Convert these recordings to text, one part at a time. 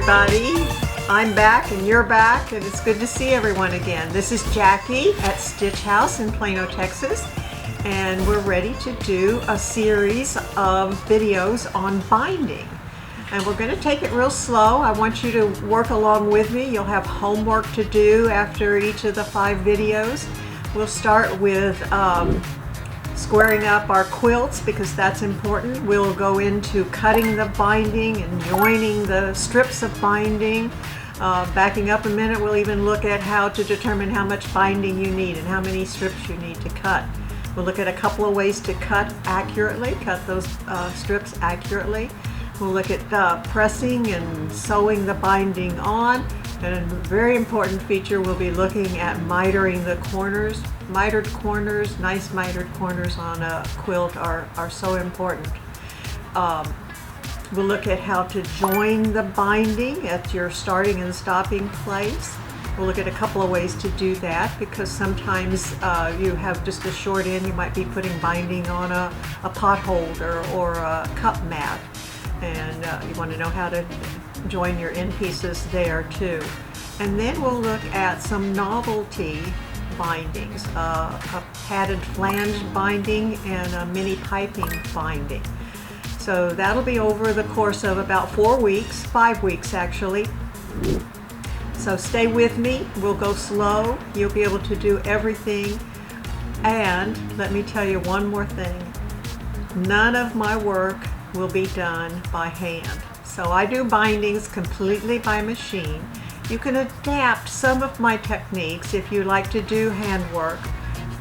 everybody. I'm back and you're back, and it's good to see everyone again. This is Jackie at Stitch House in Plano, Texas, and we're ready to do a series of videos on binding. And we're going to take it real slow. I want you to work along with me. You'll have homework to do after each of the 5 videos. We'll start with squaring up our quilts because that's important. We'll go into cutting the binding and joining the strips of binding. Backing up a minute, we'll even look at how to determine how much binding you need and how many strips you need to cut. We'll look at a couple of ways to cut accurately, cut those strips accurately. We'll look at pressing and sewing the binding on. And a very important feature, we'll be looking at mitering the corners. Mitered corners, nice mitered corners on a quilt are so important. We'll look at how to join the binding at your starting and stopping place. We'll look at a couple of ways to do that because sometimes you have just a short end. You might be putting binding on a pot holder or a cup mat, and you want to know how to join your end pieces there too. And then we'll look at some novelty bindings, a padded flange binding and a mini piping binding. So that'll be over the course of about 4 weeks, 5 weeks actually. So stay with me, we'll go slow, you'll be able to do everything. And let me tell you one more thing, none of my work will be done by hand. So I do bindings completely by machine. You can adapt some of my techniques if you like to do handwork,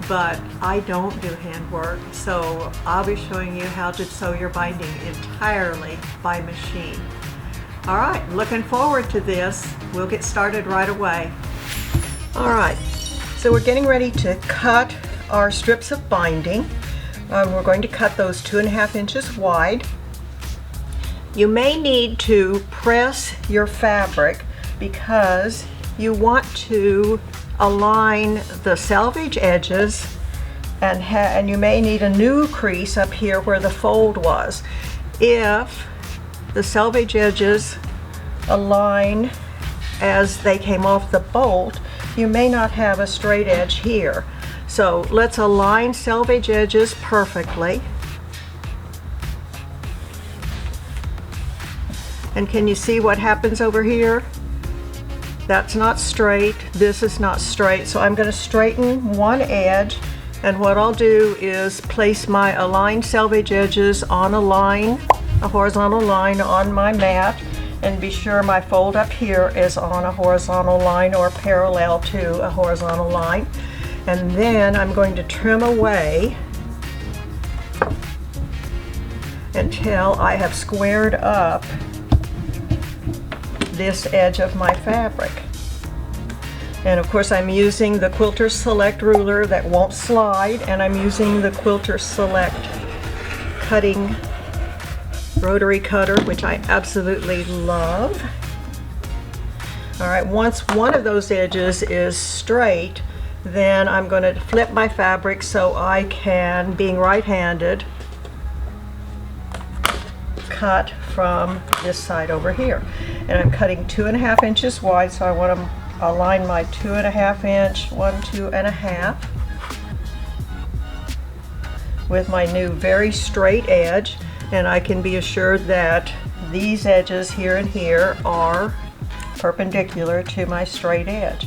but I don't do handwork, so I'll be showing you how to sew your binding entirely by machine. All right, looking forward to this. We'll get started right away. All right, so we're getting ready to cut our strips of binding. We're going to cut those 2.5 inches wide. You may need to press your fabric because you want to align the selvage edges, and you may need a new crease up here where the fold was. If the selvage edges align as they came off the bolt, you may not have a straight edge here. So let's align selvage edges perfectly. And can you see what happens over here? That's not straight, this is not straight, so I'm going to straighten one edge, and what I'll do is place my aligned selvage edges on a line, a horizontal line on my mat, and be sure my fold up here is on a horizontal line or parallel to a horizontal line. And then I'm going to trim away until I have squared up this edge of my fabric. And of course I'm using the Quilter Select ruler that won't slide, and I'm using the Quilter Select cutting rotary cutter, which I absolutely love. All right, once one of those edges is straight, then I'm going to flip my fabric so I can, being right-handed, cut from this side over here. And I'm cutting 2.5 inches wide, so I want to align my 2.5 inch, 1, 2.5 with my new very straight edge, and I can be assured that these edges here and here are perpendicular to my straight edge.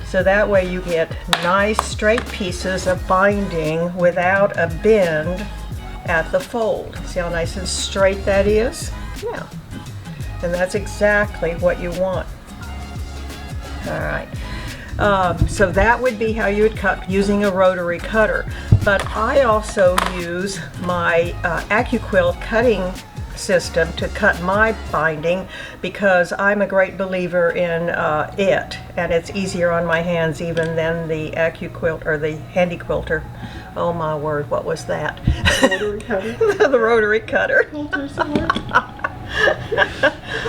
So that way you get nice straight pieces of binding without a bend at the fold. See how nice and straight that is? Yeah. And that's exactly what you want. All right. So that would be how you would cut using a rotary cutter. But I also use my Accuquilt cutting system to cut my binding because I'm a great believer in it, and it's easier on my hands even than the Accuquilt or the Handy Quilter. Oh my word, what was that? Rotary cutter. The rotary cutter.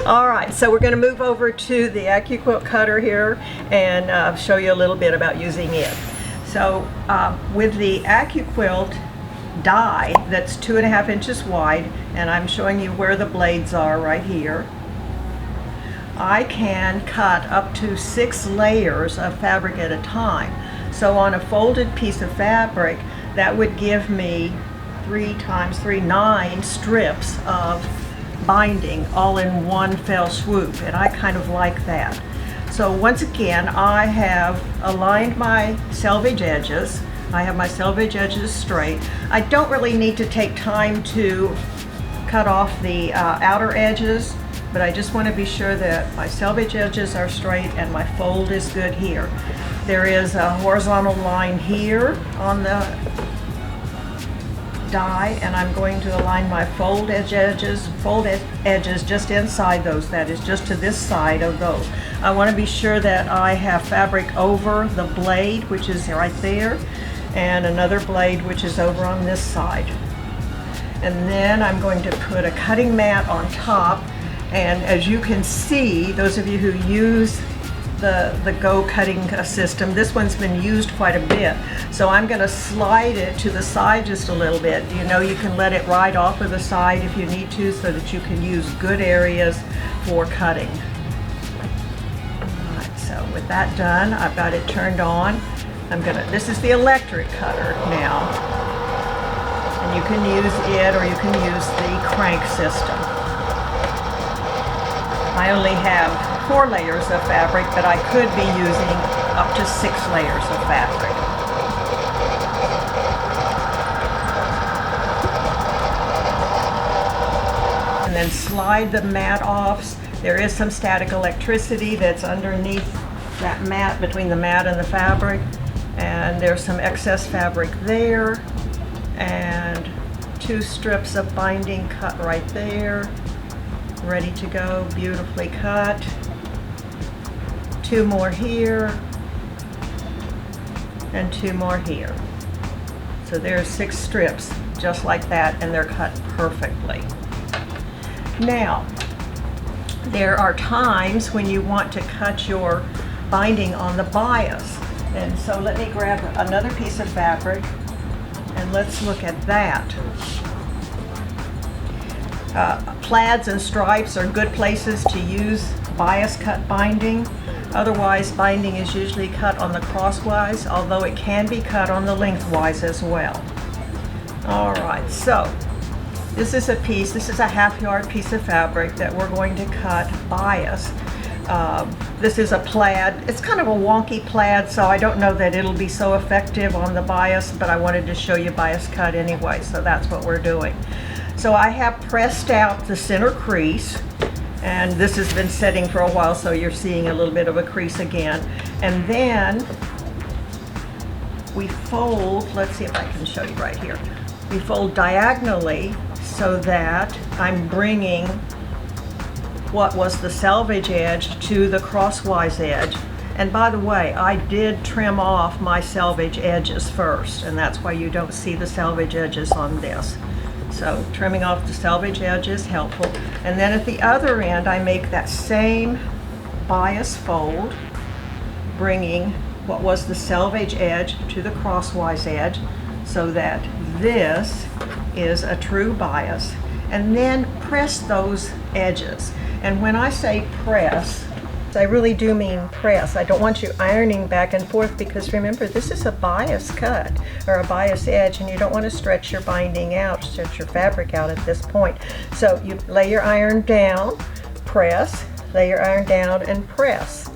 All right, so we're going to move over to the Accuquilt cutter here and show you a little bit about using it. So with the Accuquilt die that's 2.5 inches wide, and I'm showing you where the blades are right here, I can cut up to 6 layers of fabric at a time. So on a folded piece of fabric, that would give me 3 times 3, 9 strips of binding all in one fell swoop, and I kind of like that. So once again, I have aligned my selvage edges. I have my selvage edges straight. I don't really need to take time to cut off the outer edges, but I just want to be sure that my selvage edges are straight and my fold is good here. There is a horizontal line here on the die, and I'm going to align my fold edges just inside those, that is just to this side of those. I want to be sure that I have fabric over the blade, which is right there, and another blade which is over on this side. And then I'm going to put a cutting mat on top, and as you can see, those of you who use the GO cutting system, this one's been used quite a bit. So I'm going to slide it to the side just a little bit. You know, you can let it ride off of the side if you need to, so that you can use good areas for cutting. Alright, so with that done, I've got it turned on. This is the electric cutter now. And you can use it or you can use the crank system. I only have 4 layers of fabric, but I could be using up to 6 layers of fabric. And then slide the mat off. There is some static electricity that's underneath that mat, between the mat and the fabric, and there's some excess fabric there, and 2 strips of binding cut right there, ready to go, beautifully cut. 2 more here, and 2 more here. So there's 6 strips just like that, and they're cut perfectly. Now, there are times when you want to cut your binding on the bias, and so let me grab another piece of fabric and let's look at that. Plaids and stripes are good places to use bias cut binding. Otherwise, binding is usually cut on the crosswise, although it can be cut on the lengthwise as well. All right, so this is a 1/2 yard piece of fabric that we're going to cut bias. This is a plaid. It's kind of a wonky plaid, so I don't know that it'll be so effective on the bias, but I wanted to show you bias cut anyway, so that's what we're doing. So I have pressed out the center crease, and this has been setting for a while, so you're seeing a little bit of a crease again. And then we fold, let's see if I can show you right here. We fold diagonally so that I'm bringing what was the selvage edge to the crosswise edge. And by the way, I did trim off my selvage edges first, and that's why you don't see the selvage edges on this. So trimming off the selvage edge is helpful. And then at the other end, I make that same bias fold, bringing what was the selvage edge to the crosswise edge, so that this is a true bias. And then press those edges. And when I say press, I really do mean press. I don't want you ironing back and forth, because remember, this is a bias cut or a bias edge, and you don't want to stretch your binding out, stretch your fabric out at this point. So you lay your iron down, press, lay your iron down, and press.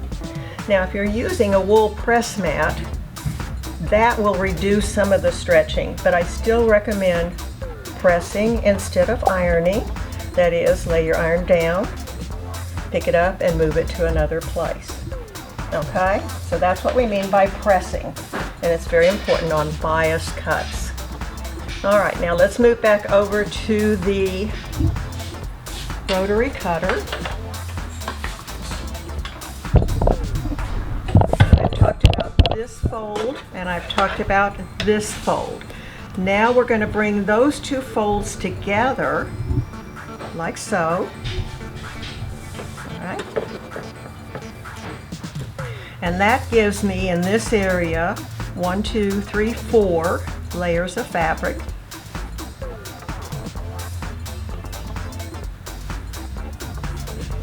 Now if you're using a wool press mat, that will reduce some of the stretching, but I still recommend pressing instead of ironing. That is, lay your iron down, pick it up, and move it to another place. Okay, so that's what we mean by pressing, and it's very important on bias cuts. All right, now let's move back over to the rotary cutter. I've talked about this fold, and I've talked about this fold. Now we're going to bring those 2 folds together, like so. Right. And that gives me in this area 1, 2, 3, 4 layers of fabric.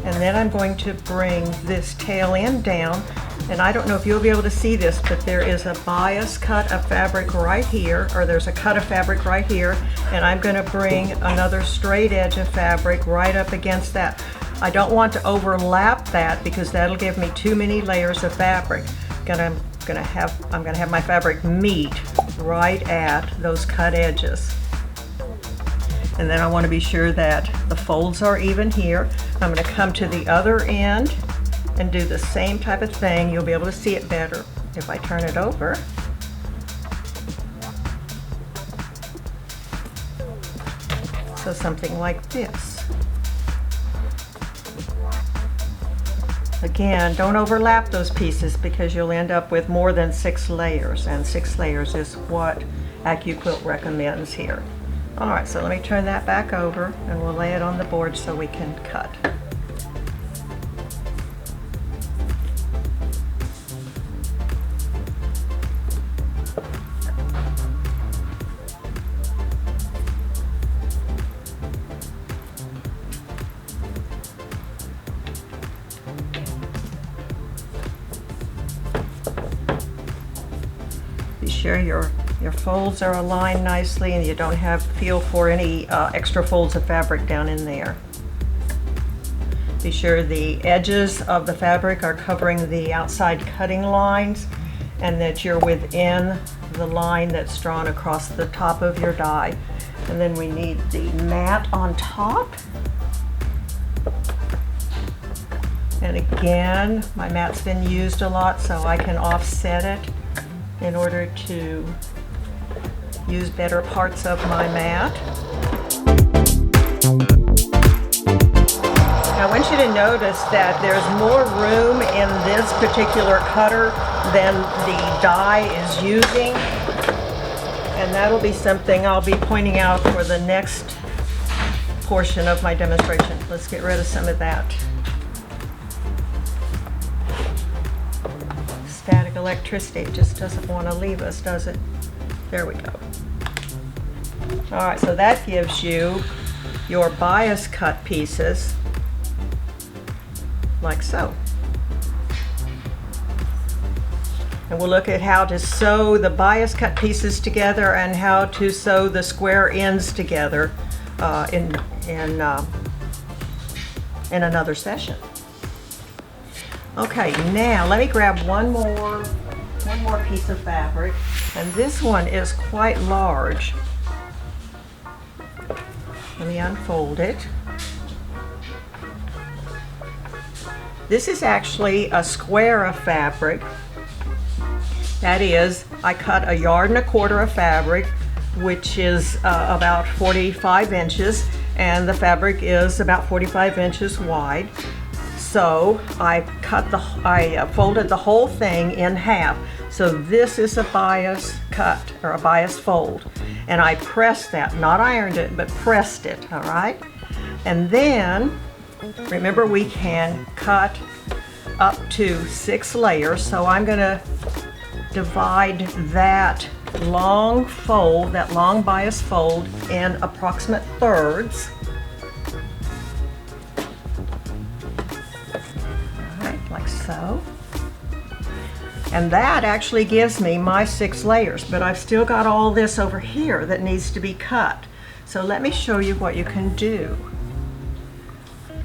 And then I'm going to bring this tail end down, and I don't know if you'll be able to see this, but there is a bias cut of fabric right here, or there's a cut of fabric right here, and I'm going to bring another straight edge of fabric right up against that. I don't want to overlap that because that'll give me too many layers of fabric. I'm gonna have my fabric meet right at those cut edges. And then I want to be sure that the folds are even here. I'm going to come to the other end and do the same type of thing. You'll be able to see it better if I turn it over. So something like this. Again, don't overlap those pieces because you'll end up with more than 6 layers, and 6 layers is what Accuquilt recommends here. All right, so let me turn that back over and we'll lay it on the board so we can cut. Be sure your folds are aligned nicely and you don't feel for any extra folds of fabric down in there. Be sure the edges of the fabric are covering the outside cutting lines and that you're within the line that's drawn across the top of your die. And then we need the mat on top. And again, my mat's been used a lot, so I can offset it in order to use better parts of my mat. I want you to notice that there's more room in this particular cutter than the die is using, and that'll be something I'll be pointing out for the next portion of my demonstration. Let's get rid of some of that static electricity. It just doesn't want to leave us, does it? There we go. All right, so that gives you your bias cut pieces like so. And we'll look at how to sew the bias cut pieces together and how to sew the square ends together in another session. Okay, now let me grab one more piece of fabric, and this one is quite large. Let me unfold it. This is actually a square of fabric. That is, I cut 1.25 yards of fabric, which is about 45 inches, and the fabric is about 45 inches wide. So I folded the whole thing in half. So this is a bias cut, or a bias fold. And I pressed that, not ironed it, but pressed it, all right? And then, remember, we can cut up to 6 layers. So I'm gonna divide that long fold, that long bias fold, in approximate thirds. All right, like so. And that actually gives me my 6 layers, but I've still got all this over here that needs to be cut. So let me show you what you can do.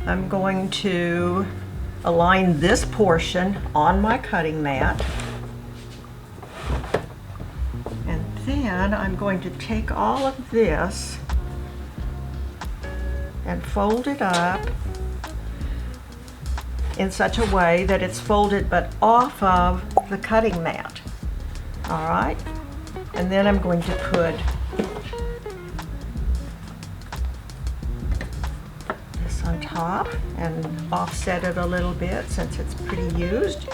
I'm going to align this portion on my cutting mat. And then I'm going to take all of this and fold it up in such a way that it's folded but off of the cutting mat. All right, and then I'm going to put this on top and offset it a little bit since it's pretty used.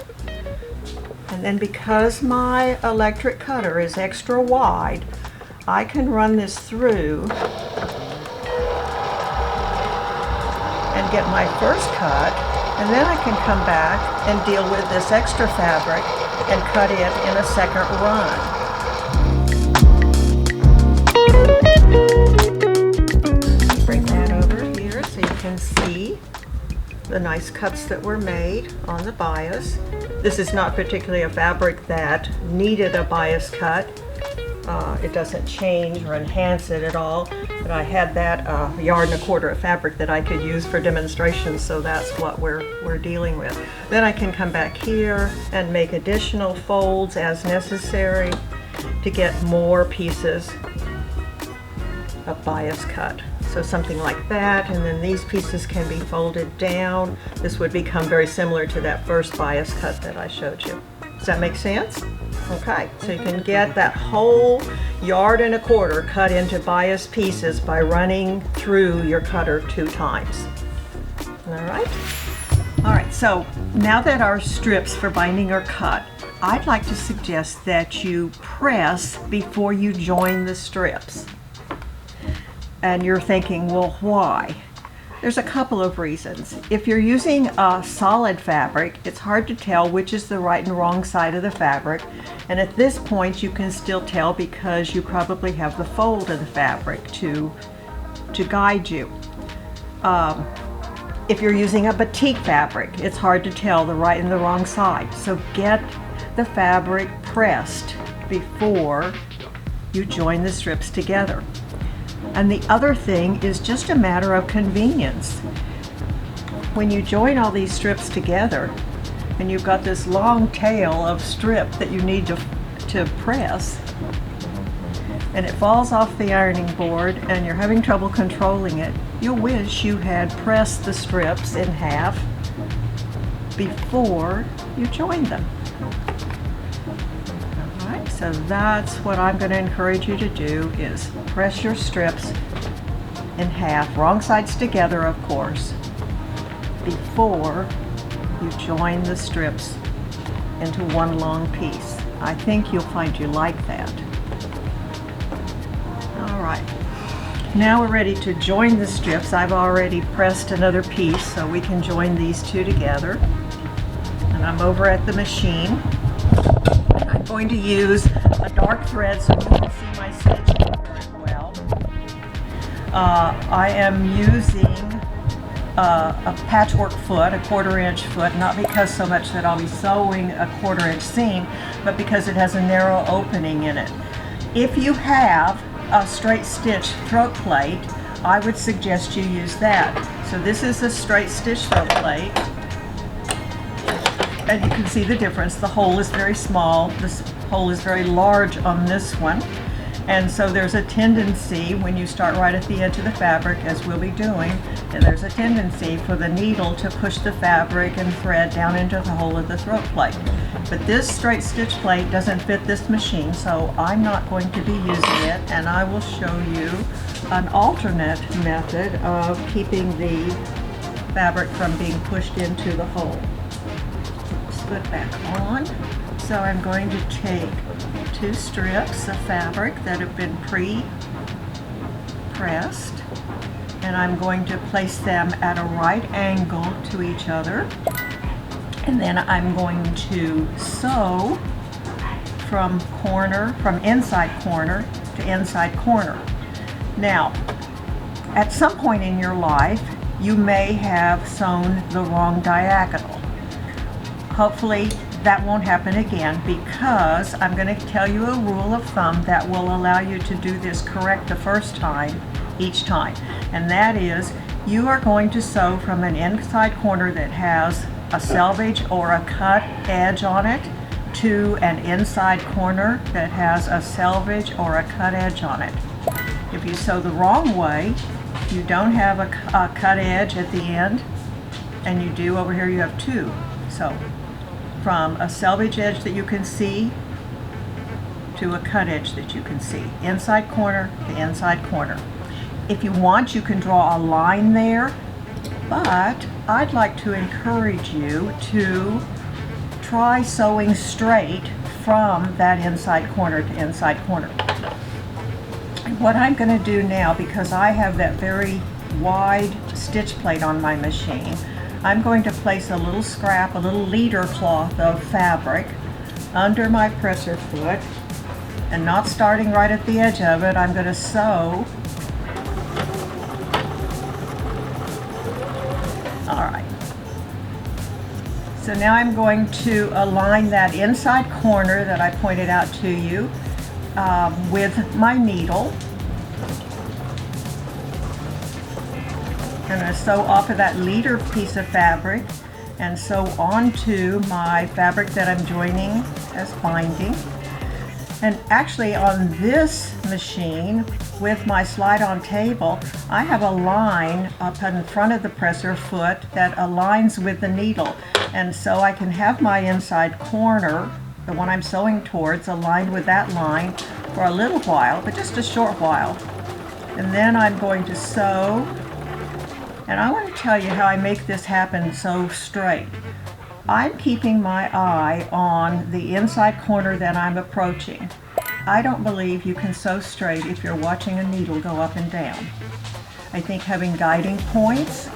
And then because my electric cutter is extra wide, I can run this through and get my first cut. And then I can come back and deal with this extra fabric and cut it in a second run. Bring that over here so you can see the nice cuts that were made on the bias. This is not particularly a fabric that needed a bias cut. It doesn't change or enhance it at all, but I had that 1.25 yards of fabric that I could use for demonstrations, so that's what we're dealing with. Then I can come back here and make additional folds as necessary to get more pieces of bias cut. So something like that, and then these pieces can be folded down. This would become very similar to that first bias cut that I showed you. Does that make sense? Okay, so you can get that whole 1.25 yards cut into bias pieces by running through your cutter 2 times. All right? All right, so now that our strips for binding are cut, I'd like to suggest that you press before you join the strips. And you're thinking, well, why? There's a couple of reasons. If you're using a solid fabric, it's hard to tell which is the right and wrong side of the fabric. And at this point, you can still tell because you probably have the fold of the fabric to guide you. If you're using a batik fabric, it's hard to tell the right and the wrong side. So get the fabric pressed before you join the strips together. And the other thing is just a matter of convenience. When you join all these strips together and you've got this long tail of strip that you need to press, and it falls off the ironing board and you're having trouble controlling it, you'll wish you had pressed the strips in half before you joined them. So that's what I'm going to encourage you to do, is press your strips in half, wrong sides together of course, before you join the strips into one long piece. I think you'll find you like that. All right, now we're ready to join the strips. I've already pressed another piece so we can join these two together. And I'm over at the machine. I'm going to use a dark thread so you can see my stitching very well. I am using a patchwork foot, a 1/4 inch foot, not because so much that I'll be sewing a 1/4 inch seam, but because it has a narrow opening in it. If you have a straight stitch throat plate, I would suggest you use that. So this is a straight stitch throat plate. And you can see the difference. The hole is very small. This hole is very large on this one. And so there's a tendency when you start right at the edge of the fabric, as we'll be doing, and there's a tendency for the needle to push the fabric and thread down into the hole of the throat plate. But this straight stitch plate doesn't fit this machine, so I'm not going to be using it, and I will show you an alternate method of keeping the fabric from being pushed into the hole. Put back on. So I'm going to take 2 strips of fabric that have been pre-pressed, and I'm going to place them at a right angle to each other, and then I'm going to sew from inside corner to inside corner. Now, at some point in your life, you may have sewn the wrong diagonal. Hopefully that won't happen again, because I'm going to tell you a rule of thumb that will allow you to do this correct the first time, each time. And that is, you are going to sew from an inside corner that has a selvage or a cut edge on it to an inside corner that has a selvage or a cut edge on it. If you sew the wrong way, you don't have a cut edge at the end, and you do over here, you have 2. So from a selvage edge that you can see to a cut edge that you can see. Inside corner to inside corner. If you want, you can draw a line there, but I'd like to encourage you to try sewing straight from that inside corner to inside corner. And what I'm going to do now, because I have that very wide stitch plate on my machine, I'm going to place a little scrap, a little leader cloth of fabric under my presser foot, and not starting right at the edge of it, I'm going to sew. All right, So now I'm going to align that inside corner that I pointed out to you with my needle. I'm going to sew off of that leader piece of fabric and sew onto my fabric that I'm joining as binding. And actually on this machine with my slide-on table, I have a line up in front of the presser foot that aligns with the needle. And so I can have my inside corner, the one I'm sewing towards, aligned with that line for a little while, but just a short while. And then I'm going to sew, and I want to tell you how I make this happen so straight. I'm keeping my eye on the inside corner that I'm approaching. I don't believe you can sew straight if you're watching a needle go up and down. I think having guiding points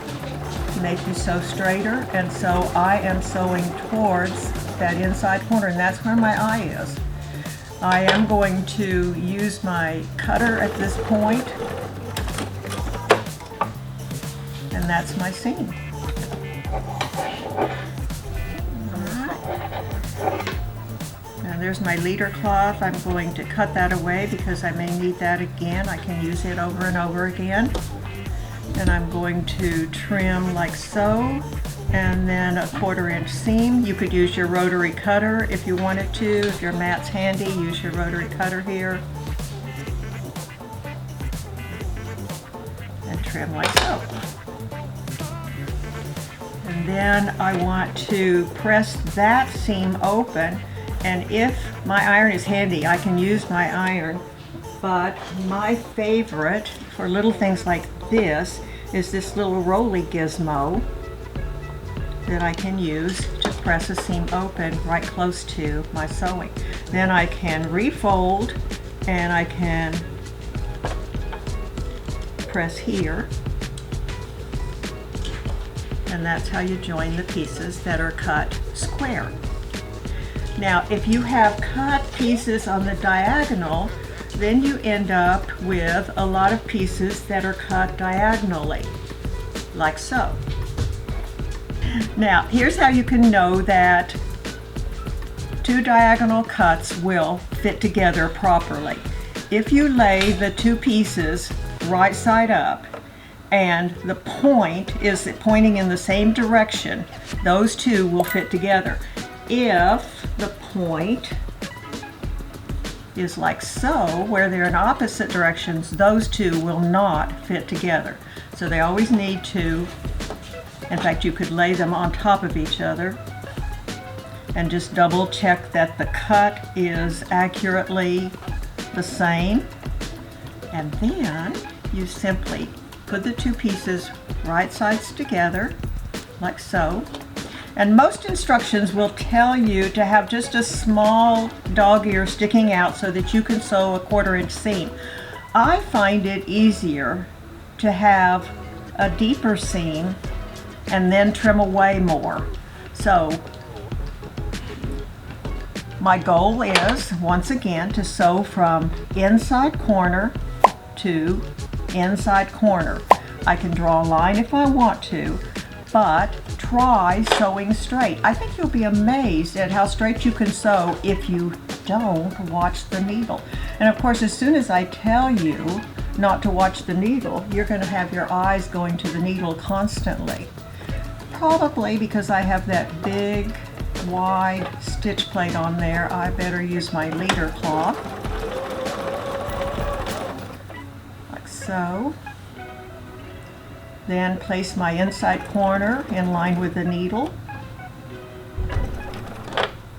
make you sew straighter, and so I am sewing towards that inside corner, and that's where my eye is. I am going to use my cutter at this point, and that's my seam. Now there's my leader cloth. I'm going to cut that away because I may need that again. I can use it over and over again. And I'm going to trim like so, and then a 1/4 inch seam. You could use your rotary cutter if you wanted to. If your mat's handy, use your rotary cutter here. And trim like so. And then I want to press that seam open, and if my iron is handy, I can use my iron. But my favorite for little things like this is this little rolly gizmo that I can use to press a seam open right close to my sewing. Then I can refold and I can press here, and that's how you join the pieces that are cut square. Now if you have cut pieces on the diagonal, then you end up with a lot of pieces that are cut diagonally, like so. Now, here's how you can know that two diagonal cuts will fit together properly. If you lay the two pieces right side up and the point is pointing in the same direction, those two will fit together. If the point is like so, where they're in opposite directions, those two will not fit together. So they always need to, in fact, you could lay them on top of each other and just double check that the cut is accurately the same. And then you simply put the two pieces right sides together, like so. And most instructions will tell you to have just a small dog ear sticking out so that you can sew a 1/4 inch seam. I find it easier to have a deeper seam and then trim away more. So my goal is, once again, to sew from inside corner to inside corner. I can draw a line if I want to, but try sewing straight. I think you'll be amazed at how straight you can sew if you don't watch the needle. And of course, as soon as I tell you not to watch the needle, you're going to have your eyes going to the needle constantly. Probably because I have that big, wide stitch plate on there, I better use my leader cloth. Like so. Then place my inside corner in line with the needle.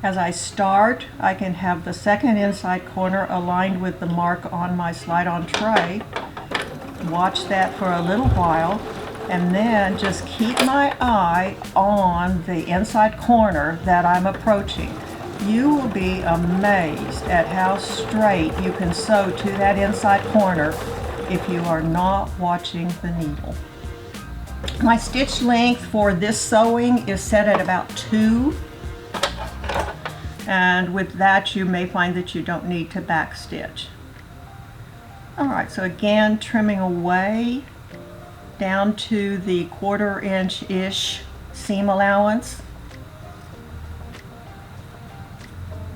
As I start, I can have the second inside corner aligned with the mark on my slide-on tray. Watch that for a little while, and then just keep my eye on the inside corner that I'm approaching. You will be amazed at how straight you can sew to that inside corner if you are not watching the needle. My stitch length for this sewing is set at about 2, and with that you may find that you don't need to back stitch. Alright, so again, trimming away down to the 1/4 inch-ish seam allowance.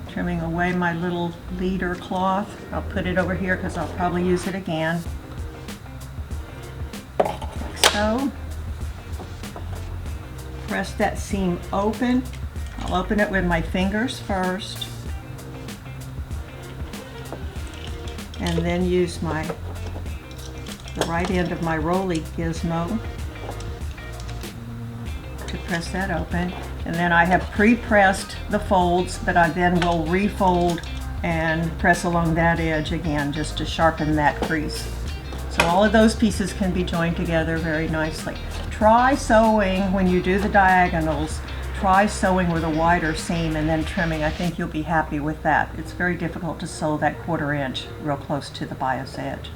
Trimming away my little leader cloth. I'll put it over here because I'll probably use it again. Like so. Press that seam open. I'll open it with my fingers first. And then use the right end of my rolly gizmo to press that open. And then I have pre-pressed the folds that I then will refold and press along that edge again just to sharpen that crease. So all of those pieces can be joined together very nicely. Try sewing when you do the diagonals. Try sewing with a wider seam and then trimming. I think you'll be happy with that. It's very difficult to sew that 1/4 inch real close to the bias edge.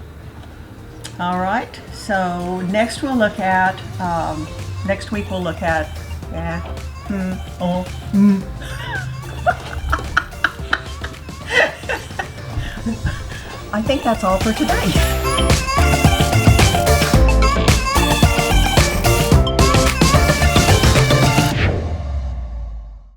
All right, so next we'll look at, next week we'll look at, I think that's all for today.